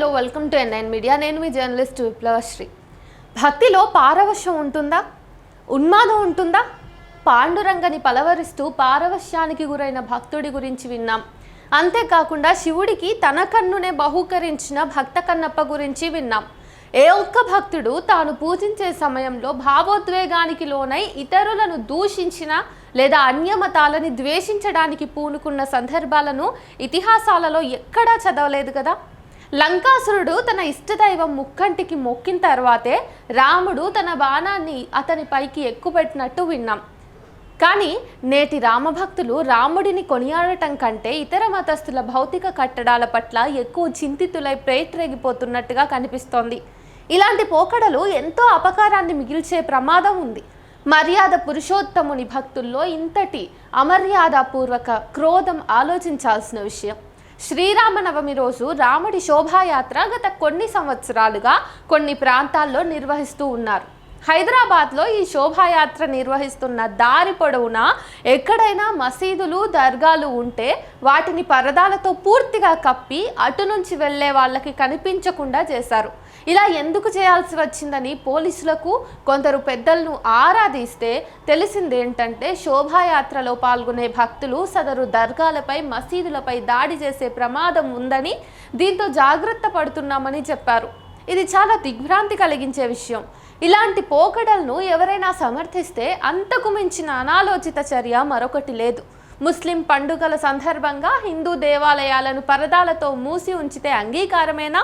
Hello welcome to NIN media. నేను మీ journalist విప్లవశ్రీ. భక్తిలో పారవశ్యం ఉంటుందా, ఉన్మాదం ఉంటుందా? పాండురంగని పలవరిస్తూ పారవశ్యానికి గురైన భక్తుడి గురించి విన్నాం. అంతేకాకుండా శివుడికి తన కన్నునే బహూకరించిన భక్త కన్నప్ప గురించి విన్నాం. ఏ ఒక్క భక్తుడు తాను పూజించే సమయంలో భావోద్వేగానికి లోనై ఇతరులను దూషించిన లేదా అన్యమతాలని ద్వేషించడానికి పూనుకున్న సందర్భాలను ఇతిహాసాలలో ఎక్కడా చదవలేదు కదా. లంకాసురుడు తన ఇష్టదైవం ముక్కంటికి మొక్కిన తర్వాతే రాముడు తన బాణాన్ని అతని పైకి ఎక్కుపెట్టినట్టు విన్నాం. కానీ నేటి రామభక్తులు రాముడిని కొనియాడటం కంటే ఇతర మతస్థుల భౌతిక కట్టడాల పట్ల ఎక్కువ చింతితులై ప్రేట్రేగిపోతున్నట్టుగా కనిపిస్తోంది. ఇలాంటి పోకడలు ఎంతో అపకారాన్ని మిగిల్చే ప్రమాదం ఉంది. మర్యాద పురుషోత్తముని భక్తుల్లో ఇంతటి అమర్యాదపూర్వక క్రోధం ఆలోచించాల్సిన విషయం. శ్రీరామనవమి రోజు రాముడి శోభాయాత్ర గత కొన్ని సంవత్సరాలుగా కొన్ని ప్రాంతాల్లో నిర్వహిస్తూ ఉన్నారు. హైదరాబాద్లో ఈ శోభాయాత్ర నిర్వహిస్తున్న దారి పొడవునా ఎక్కడైనా మసీదులు, దర్గాలు ఉంటే వాటిని పరదాలతో పూర్తిగా కప్పి అటు నుంచి వెళ్లే వాళ్ళకి కనిపించకుండా చేశారు. ఇలా ఎందుకు చేయాల్సి వచ్చిందని పోలీసులకు కొందరు పెద్దలను ఆరాధిస్తే తెలిసిందేంటంటే శోభాయాత్రలో పాల్గొనే భక్తులు సదరు దర్గాలపై, మసీదులపై దాడి చేసే ప్రమాదం ఉందని, దీంతో జాగ్రత్త పడుతున్నామని చెప్పారు. ఇది చాలా దిగ్భ్రాంతి కలిగించే విషయం. ఇలాంటి పోకడలను ఎవరైనా సమర్థిస్తే అంతకు మించిన అనాలోచిత చర్య మరొకటి లేదు. ముస్లిం పండుగల సందర్భంగా హిందూ దేవాలయాలను పరదాలతో మూసి ఉంచితే అంగీకారమేనా?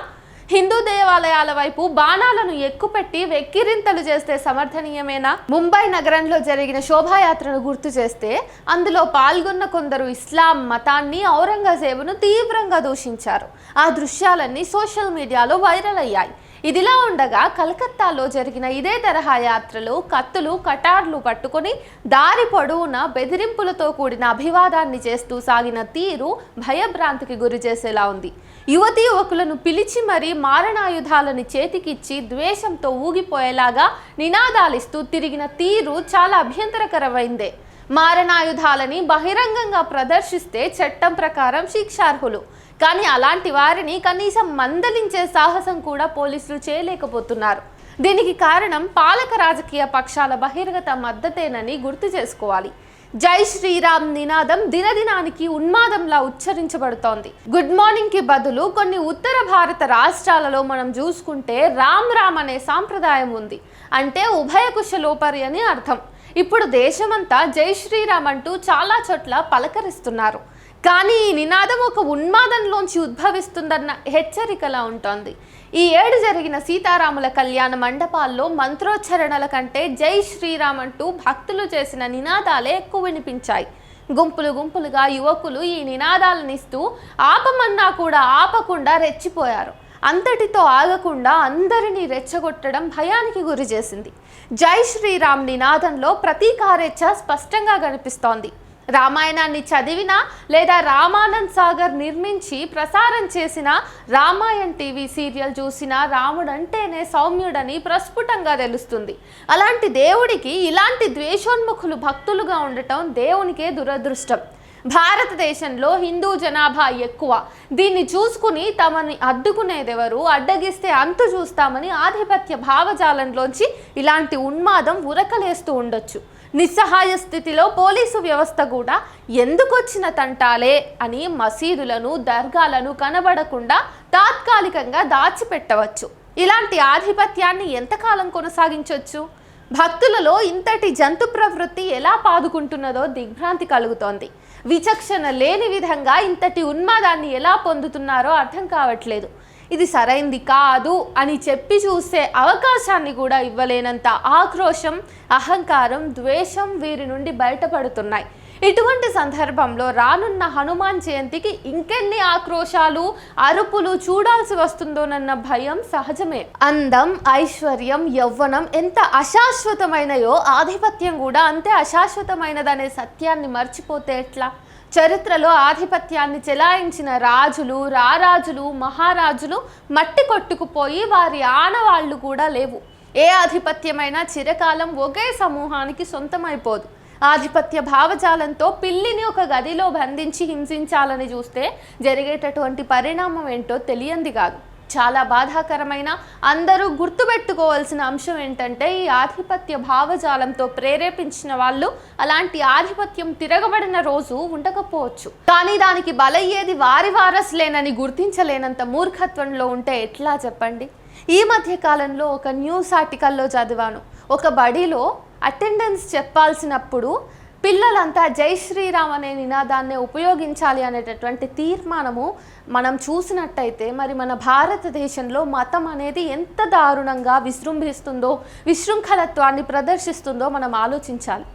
హిందూ దేవాలయాల వైపు బాణాలను ఎక్కుపెట్టి వెక్కిరింతలు చేస్తే సమర్థనీయమేనా? ముంబై నగరంలో జరిగిన శోభాయాత్రను గుర్తు చేస్తే అందులో పాల్గొన్న కొందరు ఇస్లాం మతాన్ని, ఔరంగజేబును తీవ్రంగా దూషించారు. ఆ దృశ్యాలన్నీ సోషల్ మీడియాలో వైరల్ అయ్యాయి. ఇదిలా ఉండగా కలకత్తాలో జరిగిన ఇదే తరహా యాత్రలో కత్తులు, కటార్లు పట్టుకొని దారి పొడవునా బెదిరింపులతో కూడిన అభివాదాన్ని చేస్తూ సాగిన తీరు భయభ్రాంతికి గురి చేసేలా ఉంది. యువతీ యువకులను పిలిచి మరీ మారణాయుధాలని చేతికిచ్చి ద్వేషంతో ఊగిపోయేలాగా నినాదాలిస్తూ తిరిగిన తీరు చాలా అభ్యంతరకరమైందే. మారణాయుధాలని బహిరంగంగా ప్రదర్శిస్తే చట్టం ప్రకారం శిక్షార్హులు. కానీ అలాంటి వారిని కనీసం మందలించే సాహసం కూడా పోలీసులు చేయలేకపోతున్నారు. దీనికి కారణం పాలక రాజకీయ పక్షాల బహిర్గత మద్దతేనని గుర్తు చేసుకోవాలి. జై శ్రీరామ్ నినాదం దినదినానికి ఉన్మాదంలా ఉచ్చరించబడుతోంది. గుడ్ మార్నింగ్ కి బదులు కొన్ని ఉత్తర భారత రాష్ట్రాలలో మనం చూసుకుంటే రామ్ రామ్ అనే సాంప్రదాయం ఉంది. అంటే ఉభయ కుశలోపరి అని అర్థం. ఇప్పుడు దేశమంతా జై శ్రీరామ్ అంటూ చాలా చోట్ల పలకరిస్తున్నారు. కానీ ఈ నినాదం ఒక ఉన్మాదంలోంచి ఉద్భవిస్తుందన్న హెచ్చరికలా ఉంటుంది. ఈ ఏడు జరిగిన సీతారాముల కళ్యాణ మండపాల్లో మంత్రోచ్చరణల కంటే జై శ్రీరామ్ అంటూ భక్తులు చేసిన నినాదాలే ఎక్కువ వినిపించాయి. గుంపులు గుంపులుగా యువకులు ఈ నినాదాలనిస్తూ ఆపమన్నా కూడా ఆపకుండా రెచ్చిపోయారు. అంతటితో ఆగకుండా అందరినీ రెచ్చగొట్టడం భయానికి గురి చేసింది. జై శ్రీరామ్ నినాదంలో ప్రతీకారేచ్ఛ స్పష్టంగా కనిపిస్తోంది. రామాయణాన్ని చదివినా లేదా రామానంద్ సాగర్ నిర్మించి ప్రసారం చేసిన రామాయణ్ టీవీ సీరియల్ చూసినా రాముడంటేనే సౌమ్యుడని ప్రస్ఫుటంగా తెలుస్తుంది. అలాంటి దేవుడికి ఇలాంటి ద్వేషోన్ముఖులు భక్తులుగా ఉండటం దేవునికే దురదృష్టం. భారతదేశంలో హిందూ జనాభా ఎక్కువ. దీన్ని చూసుకుని తమని అడ్డుకునేదెవరు, అడ్డగిస్తే అంతు చూస్తామని ఆధిపత్య భావజాలంలోంచి ఇలాంటి ఉన్మాదం ఉరకలేస్తూ ఉండొచ్చు. నిస్సహాయ స్థితిలో పోలీసు వ్యవస్థ కూడా ఎందుకొచ్చిన తంటాలే అని మసీదులను, దర్గాలను కనబడకుండా తాత్కాలికంగా దాచిపెట్టవచ్చు. ఇలాంటి ఆధిపత్యాన్ని ఎంతకాలం కొనసాగించవచ్చు? భక్తులలో ఇంతటి జంతు ప్రవృత్తి ఎలా పాదుకుంటున్నదో దిగ్భ్రాంతి కలుగుతోంది. విచక్షణ లేని విధంగా ఇంతటి ఉన్మాదాన్ని ఎలా పొందుతున్నారో అర్థం కావట్లేదు. ఇది సరైంది కాదు అని చెప్పి చూసే అవకాశాన్ని కూడా ఇవ్వలేనంత ఆక్రోశం, అహంకారం, ద్వేషం వీరి నుండి బయటపడుతున్నాయి. ఇటువంటి సందర్భంలో రానున్న హనుమాన్ జయంతికి ఇంకెన్ని ఆక్రోశాలు, అరుపులు చూడాల్సి వస్తుందోనన్న భయం సహజమే. అందం, ఐశ్వర్యం, యవ్వనం ఎంత అశాశ్వతమైనయో ఆధిపత్యం కూడా అంతే అశాశ్వతమైనదనే సత్యాన్ని మర్చిపోతే ఎట్లా? చరిత్రలో ఆధిపత్యాన్ని చెలాయించిన రాజులు, రారాజులు, మహారాజులు మట్టి కొట్టుకుపోయి వారి ఆనవాళ్లు కూడా లేవు. ఏ ఆధిపత్యమైనా చిరకాలం ఒకే సమూహానికి సొంతమైపోదు. ఆధిపత్య భావజాలంతో పిల్లిని ఒక గదిలో బంధించి హింసించాలని చూస్తే జరిగేటటువంటి పరిణామం ఏంటో తెలియంది కాదు. చాలా బాధాకరమైన, అందరూ గుర్తుపెట్టుకోవాల్సిన అంశం ఏంటంటే, ఈ ఆధిపత్య భావజాలంతో ప్రేరేపించిన వాళ్ళు అలాంటి ఆధిపత్యం తిరగబడిన రోజు ఉండకపోవచ్చు. కానీ దానికి బలయ్యేది వారి వారసులేనని గుర్తించలేనంత మూర్ఖత్వంలో ఉంటే ఎట్లా చెప్పండి? ఈ మధ్య కాలంలో ఒక న్యూస్ ఆర్టికల్లో చదివాను. ఒక బడిలో అటెండెన్స్ చెప్పాల్సినప్పుడు పిల్లలంతా జై శ్రీరామ్ అనే నినాదాన్ని ఉపయోగించాలి అనేటటువంటి తీర్మానము మనం చూసినట్టయితే, మరి మన భారతదేశంలో మతం అనేది ఎంత దారుణంగా విజృంభిస్తుందో, విశృంఖలత్వాన్ని ప్రదర్శిస్తుందో మనం ఆలోచించాలి.